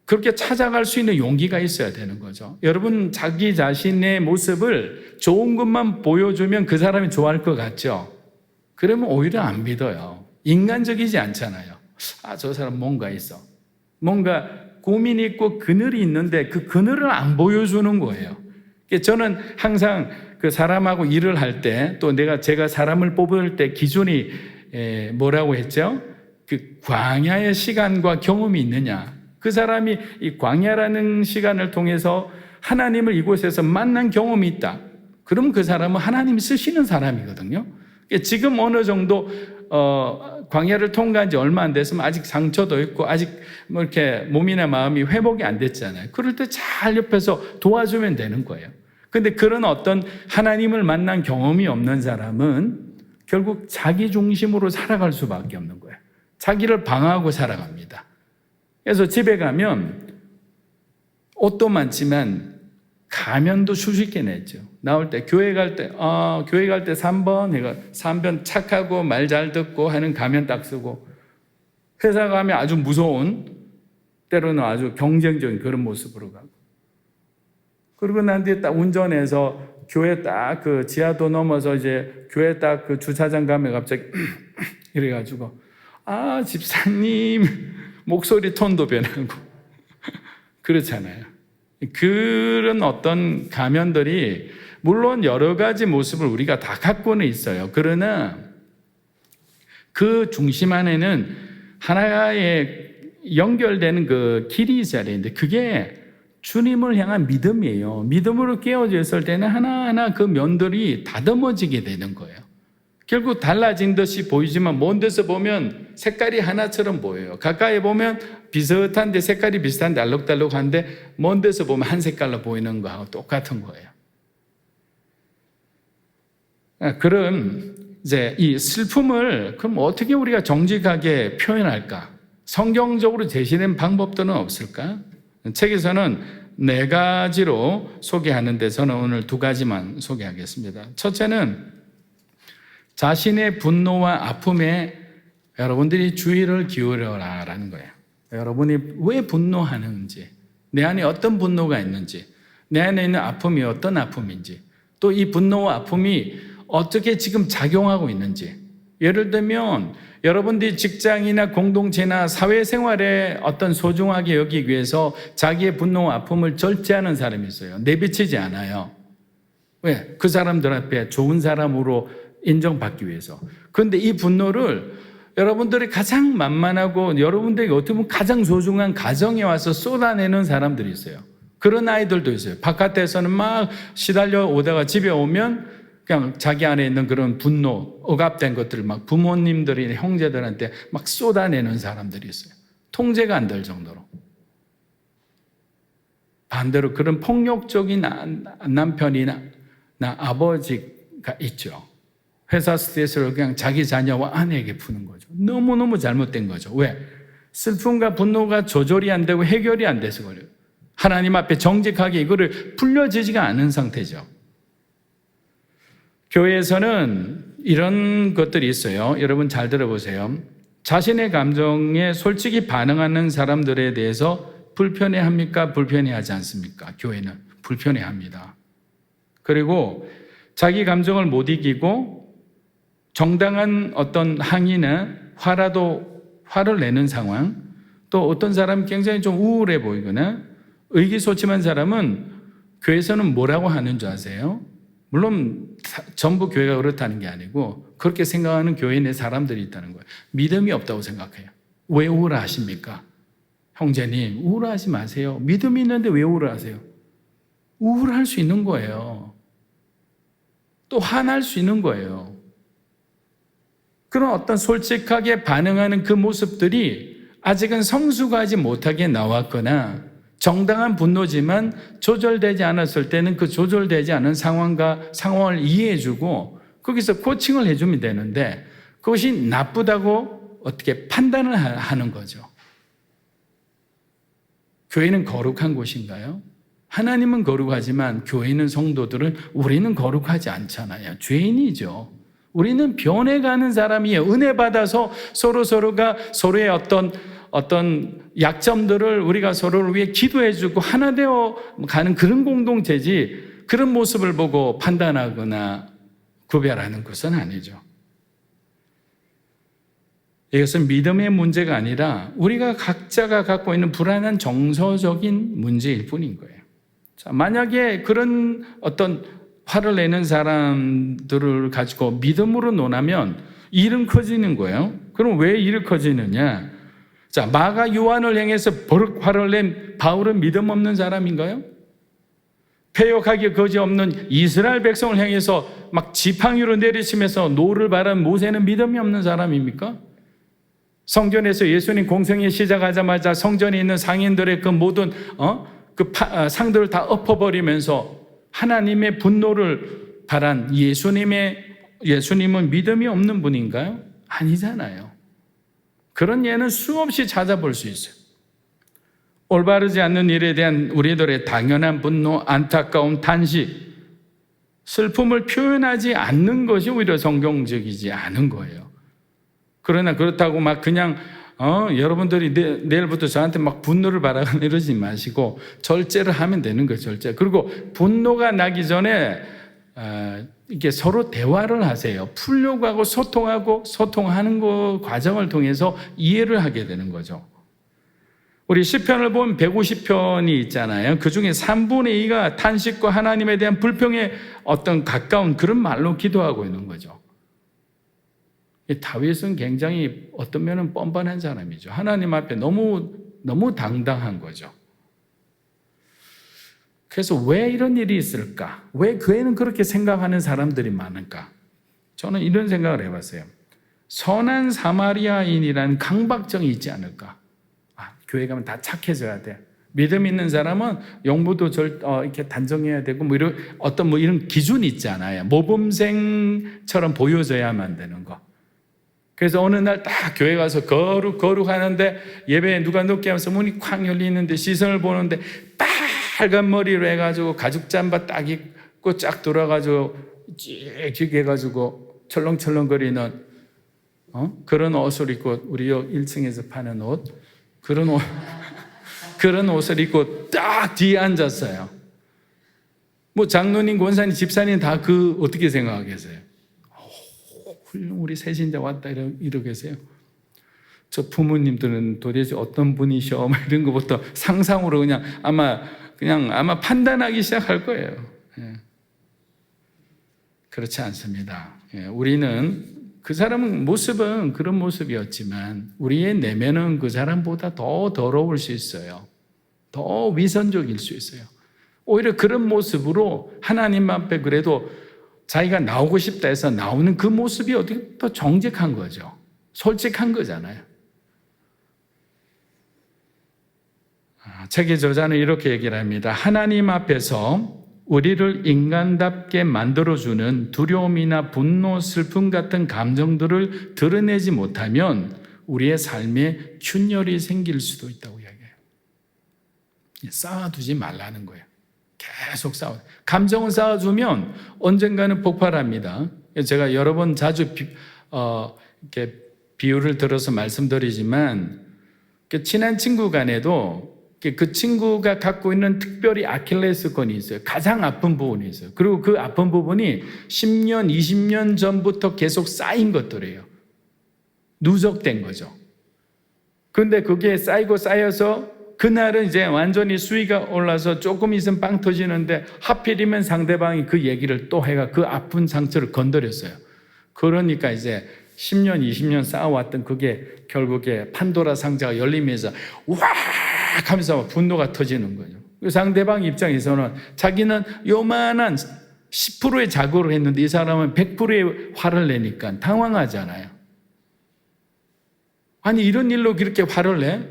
그렇게 찾아갈 수 있는 용기가 있어야 되는 거죠. 여러분, 자기 자신의 모습을 좋은 것만 보여주면 그 사람이 좋아할 것 같죠? 그러면 오히려 안 믿어요. 인간적이지 않잖아요. 저 사람 뭔가 있어. 뭔가 고민이 있고 그늘이 있는데 그 그늘을 안 보여주는 거예요. 저는 항상 그 사람하고 일을 할 때, 또 제가 사람을 뽑을 때 기준이 뭐라고 했죠? 그 광야의 시간과 경험이 있느냐. 그 사람이 이 광야라는 시간을 통해서 하나님을 이곳에서 만난 경험이 있다. 그럼 그 사람은 하나님이 쓰시는 사람이거든요. 지금 어느 정도 광야를 통과한 지 얼마 안 됐으면 아직 상처도 있고 아직 뭐 이렇게 몸이나 마음이 회복이 안 됐잖아요. 그럴 때 잘 옆에서 도와주면 되는 거예요. 근데 그런 어떤 하나님을 만난 경험이 없는 사람은 결국 자기 중심으로 살아갈 수밖에 없는 거예요. 자기를 방어하고 살아갑니다. 그래서 집에 가면 옷도 많지만 가면도 수십 개 냈죠. 나올 때 교회 갈 때 3번 해가 3번 착하고 말 잘 듣고 하는 가면 딱 쓰고, 회사 가면 아주 무서운, 때로는 아주 경쟁적인 그런 모습으로 가고, 그리고 난 뒤에 딱 운전해서 교회 딱 그 지하도 넘어서 이제 교회 딱 그 주차장 가면 갑자기 이래가지고 집사님 목소리 톤도 변하고 그렇잖아요. 그런 어떤 가면들이 물론 여러 가지 모습을 우리가 다 갖고는 있어요. 그러나 그 중심 안에는 하나의 연결되는 그 길이 있어야 되는데, 그게 주님을 향한 믿음이에요. 믿음으로 깨어져 있을 때는 하나하나 그 면들이 다듬어지게 되는 거예요. 결국 달라진 듯이 보이지만 먼 데서 보면 색깔이 하나처럼 보여요. 가까이 보면 비슷한데 색깔이 비슷한데 알록달록한데 먼 데서 보면 한 색깔로 보이는 거하고 똑같은 거예요. 그럼 이제 이 슬픔을 그럼 어떻게 우리가 정직하게 표현할까? 성경적으로 제시된 방법들은 없을까? 책에서는 4가지로 소개하는데 저는 오늘 2가지만 소개하겠습니다. 첫째는 자신의 분노와 아픔에 여러분들이 주의를 기울여라라는 거예요. 여러분이 왜 분노하는지, 내 안에 어떤 분노가 있는지, 내 안에 있는 아픔이 어떤 아픔인지, 또 이 분노와 아픔이 어떻게 지금 작용하고 있는지, 예를 들면 여러분들이 직장이나 공동체나 사회생활에 어떤 소중하게 여기기 위해서 자기의 분노와 아픔을 절제하는 사람이 있어요. 내비치지 않아요. 왜? 그 사람들 앞에 좋은 사람으로 인정받기 위해서. 그런데 이 분노를 여러분들이 가장 만만하고 여러분들에게 어떻게 보면 가장 소중한 가정에 와서 쏟아내는 사람들이 있어요. 그런 아이들도 있어요. 바깥에서는 막 시달려 오다가 집에 오면 그냥 자기 안에 있는 그런 분노, 억압된 것들을 막 부모님들이 형제들한테 막 쏟아내는 사람들이 있어요. 통제가 안 될 정도로. 반대로 그런 폭력적인 남편이나 아버지가 있죠. 회사 스트레스를 그냥 자기 자녀와 아내에게 푸는 거죠. 너무너무 잘못된 거죠. 왜? 슬픔과 분노가 조절이 안 되고 해결이 안 돼서 그래요. 하나님 앞에 정직하게 이거를 풀려지지가 않은 상태죠. 교회에서는 이런 것들이 있어요. 여러분 잘 들어보세요. 자신의 감정에 솔직히 반응하는 사람들에 대해서 불편해합니까? 불편해하지 않습니까? 교회는 불편해합니다. 그리고 자기 감정을 못 이기고 정당한 어떤 항의나 화를 내는 상황, 또 어떤 사람이 굉장히 좀 우울해 보이거나 의기소침한 사람은 교회에서는 뭐라고 하는 줄 아세요? 물론 전부 교회가 그렇다는 게 아니고 그렇게 생각하는 교회 내 사람들이 있다는 거예요. 믿음이 없다고 생각해요. 왜 우울하십니까? 형제님, 우울하지 마세요. 믿음이 있는데 왜 우울하세요? 우울할 수 있는 거예요. 또 화날 수 있는 거예요. 그런 어떤 솔직하게 반응하는 그 모습들이 아직은 성숙하지 못하게 나왔거나 정당한 분노지만 조절되지 않았을 때는 그 조절되지 않은 상황을 이해해주고 거기서 코칭을 해주면 되는데 그것이 나쁘다고 어떻게 판단을 하는 거죠. 교회는 거룩한 곳인가요? 하나님은 거룩하지만 교회 있는 성도들은 우리는 거룩하지 않잖아요. 죄인이죠. 우리는 변해가는 사람이에요. 은혜 받아서 서로가 서로의 어떤 약점들을 우리가 서로를 위해 기도해주고 하나 되어 가는 그런 공동체지 그런 모습을 보고 판단하거나 구별하는 것은 아니죠. 이것은 믿음의 문제가 아니라 우리가 각자가 갖고 있는 불안한 정서적인 문제일 뿐인 거예요. 자, 만약에 그런 어떤 화를 내는 사람들을 가지고 믿음으로 논하면 일은 커지는 거예요. 그럼 왜 일이 커지느냐? 자, 마가 요한을 향해서 버럭 화를 낸 바울은 믿음 없는 사람인가요? 패역하기 거지없는 이스라엘 백성을 향해서 막 지팡이로 내리치면서 노를 바란 모세는 믿음이 없는 사람입니까? 성전에서 예수님 공생애 시작하자마자 성전에 있는 상인들의 그 모든 상들을 다 엎어버리면서 하나님의 분노를 바란 예수님은 믿음이 없는 분인가요? 아니잖아요. 그런 예는 수없이 찾아볼 수 있어요. 올바르지 않는 일에 대한 우리들의 당연한 분노, 안타까움, 탄식, 슬픔을 표현하지 않는 것이 오히려 성경적이지 않은 거예요. 그러나 그렇다고 막 그냥 여러분들이 내일부터 저한테 막 분노를 바라거나 이러지 마시고 절제를 하면 되는 거예요. 절제. 그리고 분노가 나기 전에 이렇게 서로 대화를 하세요. 풀려고 하고 소통하는 그 과정을 통해서 이해를 하게 되는 거죠. 우리 시편을 보면 150편이 있잖아요. 그 중에 3분의 2가 탄식과 하나님에 대한 불평에 어떤 가까운 그런 말로 기도하고 있는 거죠. 다윗은 굉장히 어떤 면은 뻔뻔한 사람이죠. 하나님 앞에 너무 당당한 거죠. 그래서 왜 이런 일이 있을까? 왜 교회는 그렇게 생각하는 사람들이 많을까? 저는 이런 생각을 해봤어요. 선한 사마리아인이라는 강박증이 있지 않을까? 교회 가면 다 착해져야 돼. 믿음 있는 사람은 영부도 이렇게 단정해야 되고 이런 기준이 있잖아요. 모범생처럼 보여져야만 되는 거. 그래서 어느 날 딱 교회 가서 거룩하는데 예배에 누가 늦게 하면서 문이 쾅 열리는데 시선을 보는데 빨간 머리로 해가지고 가죽 잠바 딱 입고 쫙 돌아가지고 찌익 해가지고 철렁철렁거리는 그런 옷을 입고 우리 1층에서 파는 옷 그런 옷을 입고 딱 뒤에 앉았어요. 장로님, 권사님, 집사님 다 어떻게 생각하겠어요? 우리 새신자 왔다 이러고 계세요. 저 부모님들은 도대체 어떤 분이셔? 이런 것부터 상상으로 그냥 아마 판단하기 시작할 거예요. 그렇지 않습니다. 우리는 그 사람은 모습은 그런 모습이었지만 우리의 내면은 그 사람보다 더 더러울 수 있어요. 더 위선적일 수 있어요. 오히려 그런 모습으로 하나님 앞에 그래도 자기가 나오고 싶다 해서 나오는 그 모습이 어떻게 더 정직한 거죠. 솔직한 거잖아요. 책의 저자는 이렇게 얘기를 합니다. 하나님 앞에서 우리를 인간답게 만들어주는 두려움이나 분노, 슬픔 같은 감정들을 드러내지 못하면 우리의 삶에 균열이 생길 수도 있다고 이야기해요. 쌓아두지 말라는 거예요. 계속 감정을 쌓아두면 언젠가는 폭발합니다. 제가 여러 번 자주 이렇게 비유를 들어서 말씀드리지만 친한 친구 간에도 그 친구가 갖고 있는 특별히 아킬레스건이 있어요. 가장 아픈 부분이 있어요. 그리고 그 아픈 부분이 10년, 20년 전부터 계속 쌓인 것들이에요. 누적된 거죠. 그런데 그게 쌓이고 쌓여서 그날은 이제 완전히 수위가 올라서 조금 있으면 빵 터지는데 하필이면 상대방이 그 얘기를 또 해가 그 아픈 상처를 건드렸어요. 그러니까 이제 10년, 20년 쌓아왔던 그게 결국에 판도라 상자가 열리면서 와! 하면서 분노가 터지는 거죠. 상대방 입장에서는 자기는 요만한 10%의 자고를 했는데 이 사람은 100%의 화를 내니까 당황하잖아요. 아니 이런 일로 그렇게 화를 내?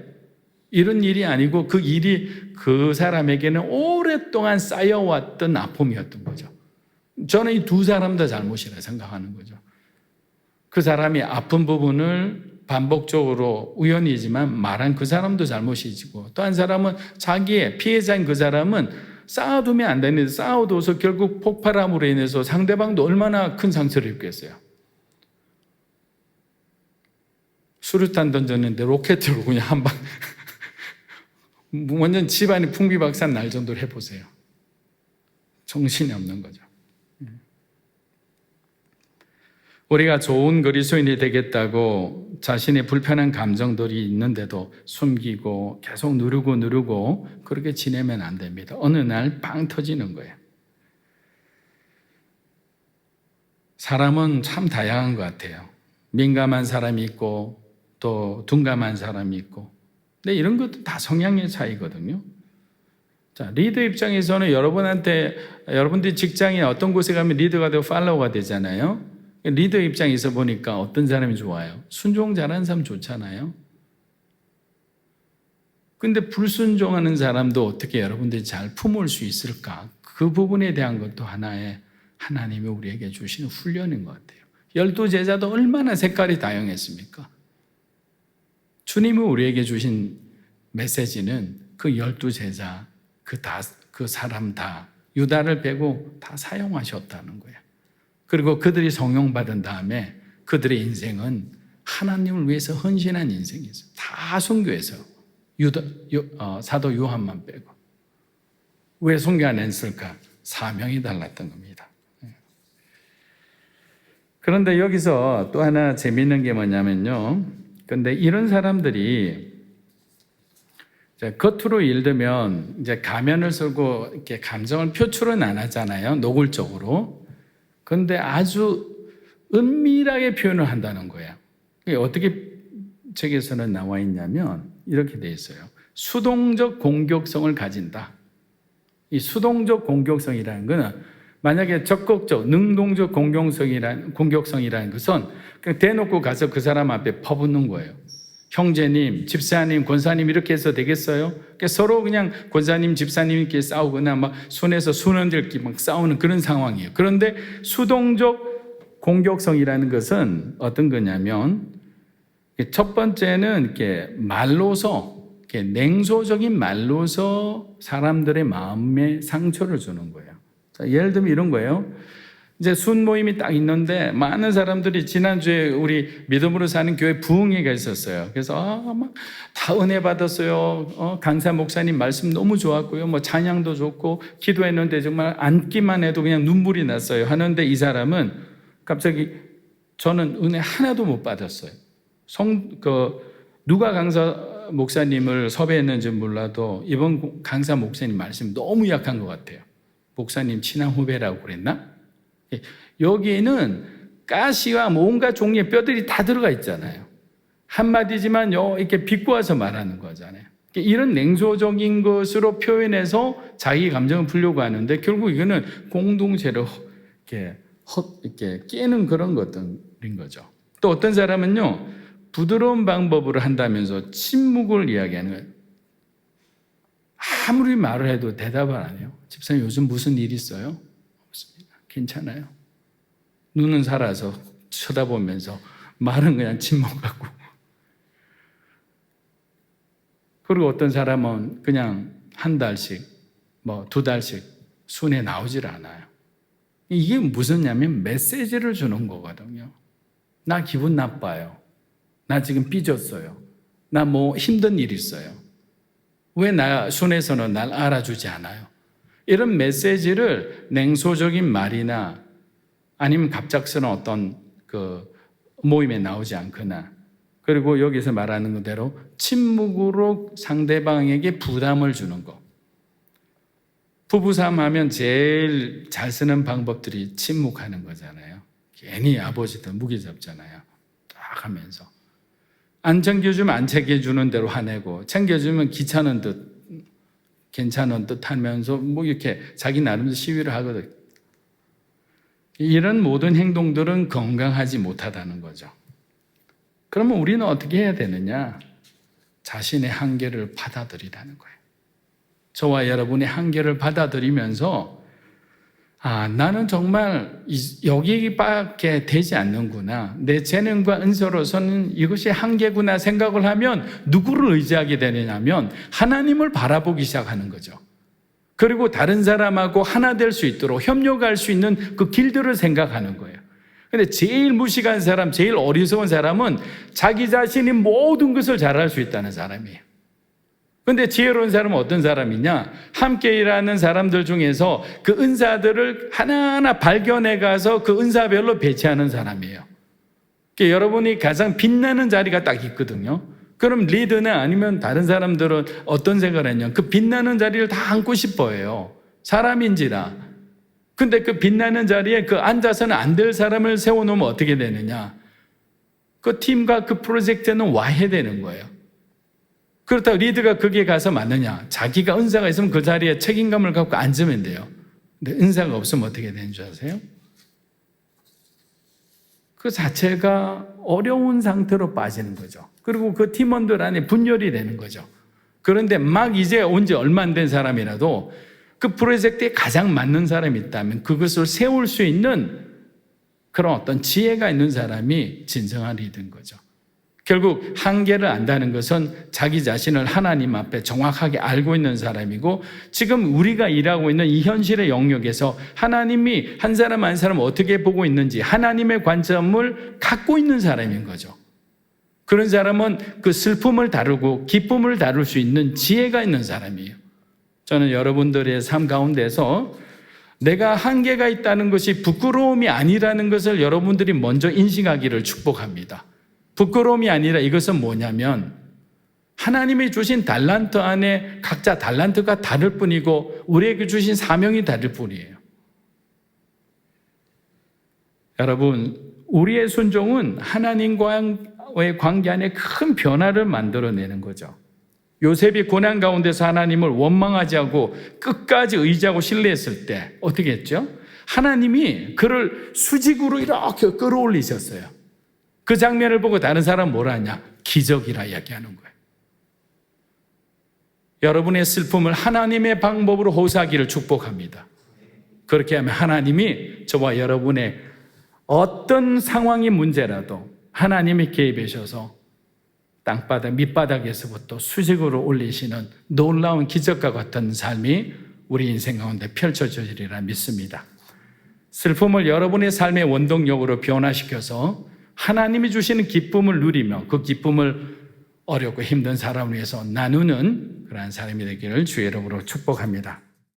이런 일이 아니고 그 일이 그 사람에게는 오랫동안 쌓여왔던 아픔이었던 거죠. 저는 이 두 사람 다 잘못이라 생각하는 거죠. 그 사람이 아픈 부분을 반복적으로 우연이지만 말한 그 사람도 잘못이지고 또 한 사람은 자기의 피해자인 그 사람은 쌓아두면 안 되는데 쌓아둬서 결국 폭발함으로 인해서 상대방도 얼마나 큰 상처를 입겠어요. 수류탄 던졌는데 로켓으로 그냥 한 방 완전 집안이 풍비박산 날 정도로 해보세요. 정신이 없는 거죠. 우리가 좋은 그리스도인이 되겠다고 자신의 불편한 감정들이 있는데도 숨기고 계속 누르고 그렇게 지내면 안 됩니다. 어느 날 빵 터지는 거예요. 사람은 참 다양한 것 같아요. 민감한 사람이 있고 또 둔감한 사람이 있고 근데 이런 것도 다 성향의 차이거든요. 자, 리더 입장에서는 여러분들이 직장에 어떤 곳에 가면 리더가 되고 팔로워가 되잖아요. 리더 입장에서 보니까 어떤 사람이 좋아요? 순종 잘하는 사람 좋잖아요. 근데 불순종하는 사람도 어떻게 여러분들이 잘 품을 수 있을까? 그 부분에 대한 것도 하나의 하나님이 우리에게 주시는 훈련인 것 같아요. 12제자도 얼마나 색깔이 다양했습니까? 주님이 우리에게 주신 메시지는 그 12제자, 그 사람 다, 유다를 빼고 다 사용하셨다는 거예요. 그리고 그들이 성령받은 다음에 그들의 인생은 하나님을 위해서 헌신한 인생이었어요. 다 선교해서 사도 요한만 빼고. 왜 선교 안 했을까? 사명이 달랐던 겁니다. 그런데 여기서 또 하나 재미있는 게 뭐냐면요. 근데 이런 사람들이 겉으로 예를 들면 이제 가면을 쓰고 이렇게 감정을 표출은 안 하잖아요. 노골적으로. 그런데 아주 은밀하게 표현을 한다는 거예요. 어떻게 책에서는 나와 있냐면 이렇게 돼 있어요. 수동적 공격성을 가진다. 이 수동적 공격성이라는 것은 만약에 적극적, 능동적 공격성이라는 것은 그냥 대놓고 가서 그 사람 앞에 퍼붓는 거예요. 형제님, 집사님, 권사님 이렇게 해서 되겠어요? 그러니까 서로 그냥 권사님, 집사님끼리 싸우거나 막 손에서 손흔들기 막 싸우는 그런 상황이에요. 그런데 수동적 공격성이라는 것은 어떤 거냐면 첫 번째는 이렇게 말로서 이렇게 냉소적인 말로서 사람들의 마음에 상처를 주는 거예요. 자, 예를 들면 이런 거예요. 이제 순모임이 딱 있는데 많은 사람들이 지난주에 우리 믿음으로 사는 교회 부흥회가 있었어요. 그래서 막 다 은혜 받았어요. 강사 목사님 말씀 너무 좋았고요. 뭐 찬양도 좋고 기도했는데 정말 앉기만 해도 그냥 눈물이 났어요. 하는데 이 사람은 갑자기 저는 은혜 하나도 못 받았어요. 누가 강사 목사님을 섭외했는지 몰라도 이번 강사 목사님 말씀 너무 약한 것 같아요. 목사님 친한 후배라고 그랬나? 여기에는 가시와 온갖 종류의 뼈들이 다 들어가 있잖아요. 한마디지만 이렇게 비꼬아서 말하는 거잖아요. 이런 냉소적인 것으로 표현해서 자기 감정을 풀려고 하는데 결국 이거는 공동체로 이렇게 깨는 그런 것들인 거죠. 또 어떤 사람은요, 부드러운 방법으로 한다면서 침묵을 이야기하는 거예요. 아무리 말을 해도 대답을 안 해요. 집사님 요즘 무슨 일 있어요? 없습니다. 괜찮아요. 눈은 살아서 쳐다보면서 말은 그냥 침묵하고. 그리고 어떤 사람은 그냥 한 달씩, 두 달씩 순회 나오질 않아요. 이게 무슨냐면 메시지를 주는 거거든요. 나 기분 나빠요. 나 지금 삐졌어요. 나 힘든 일 있어요. 왜 나 순회에서는 날 알아주지 않아요? 이런 메시지를 냉소적인 말이나 아니면 갑작스러운 어떤 모임에 나오지 않거나, 그리고 여기서 말하는 그대로 침묵으로 상대방에게 부담을 주는 것. 부부싸움 하면 제일 잘 쓰는 방법들이 침묵하는 거잖아요. 괜히 아버지들 무기 잡잖아요. 딱 하면서. 안 챙겨주면 안 챙겨주는 대로 화내고, 챙겨주면 귀찮은 듯, 괜찮은 듯 하면서 이렇게 자기 나름대로 시위를 하거든요. 이런 모든 행동들은 건강하지 못하다는 거죠. 그러면 우리는 어떻게 해야 되느냐? 자신의 한계를 받아들이라는 거예요. 저와 여러분의 한계를 받아들이면서 나는 정말 여기밖에 되지 않는구나. 내 재능과 은사로서는 이것이 한계구나 생각을 하면 누구를 의지하게 되느냐면 하나님을 바라보기 시작하는 거죠. 그리고 다른 사람하고 하나 될 수 있도록 협력할 수 있는 그 길들을 생각하는 거예요. 근데 제일 무식한 사람, 제일 어리석은 사람은 자기 자신이 모든 것을 잘할 수 있다는 사람이에요. 근데 지혜로운 사람은 어떤 사람이냐? 함께 일하는 사람들 중에서 그 은사들을 하나하나 발견해 가서 그 은사별로 배치하는 사람이에요. 그러니까 여러분이 가장 빛나는 자리가 딱 있거든요. 그럼 리더나 아니면 다른 사람들은 어떤 생각을 했냐? 그 빛나는 자리를 다 앉고 싶어 해요. 사람인지라. 근데 그 빛나는 자리에 앉아서는 안 될 사람을 세워놓으면 어떻게 되느냐? 그 팀과 그 프로젝트는 와해되는 거예요. 그렇다고 리더가 거기에 가서 맞느냐? 자기가 은사가 있으면 그 자리에 책임감을 갖고 앉으면 돼요. 근데 은사가 없으면 어떻게 되는 줄 아세요? 그 자체가 어려운 상태로 빠지는 거죠. 그리고 그 팀원들 안에 분열이 되는 거죠. 그런데 막 이제 온 지 얼마 안 된 사람이라도 그 프로젝트에 가장 맞는 사람이 있다면 그것을 세울 수 있는 그런 어떤 지혜가 있는 사람이 진정한 리더인 거죠. 결국 한계를 안다는 것은 자기 자신을 하나님 앞에 정확하게 알고 있는 사람이고, 지금 우리가 일하고 있는 이 현실의 영역에서 하나님이 한 사람 한 사람 어떻게 보고 있는지 하나님의 관점을 갖고 있는 사람인 거죠. 그런 사람은 그 슬픔을 다루고 기쁨을 다룰 수 있는 지혜가 있는 사람이에요. 저는 여러분들의 삶 가운데서 내가 한계가 있다는 것이 부끄러움이 아니라는 것을 여러분들이 먼저 인식하기를 축복합니다. 부끄러움이 아니라 이것은 뭐냐면 하나님이 주신 달란트 안에 각자 달란트가 다를 뿐이고 우리에게 주신 사명이 다를 뿐이에요. 여러분, 우리의 순종은 하나님과의 관계 안에 큰 변화를 만들어내는 거죠. 요셉이 고난 가운데서 하나님을 원망하지 않고 끝까지 의지하고 신뢰했을 때 어떻게 했죠? 하나님이 그를 수직으로 이렇게 끌어올리셨어요. 그 장면을 보고 다른 사람은 뭐라 하냐? 기적이라 이야기하는 거예요. 여러분의 슬픔을 하나님의 방법으로 호소하기를 축복합니다. 그렇게 하면 하나님이 저와 여러분의 어떤 상황이 문제라도 하나님이 개입하셔서 땅바닥 밑바닥에서부터 수직으로 올리시는 놀라운 기적과 같은 삶이 우리 인생 가운데 펼쳐지리라 믿습니다. 슬픔을 여러분의 삶의 원동력으로 변화시켜서 하나님이 주시는 기쁨을 누리며 그 기쁨을 어렵고 힘든 사람을 위해서 나누는 그러한 사람이 되기를 주의 이름으로 축복합니다.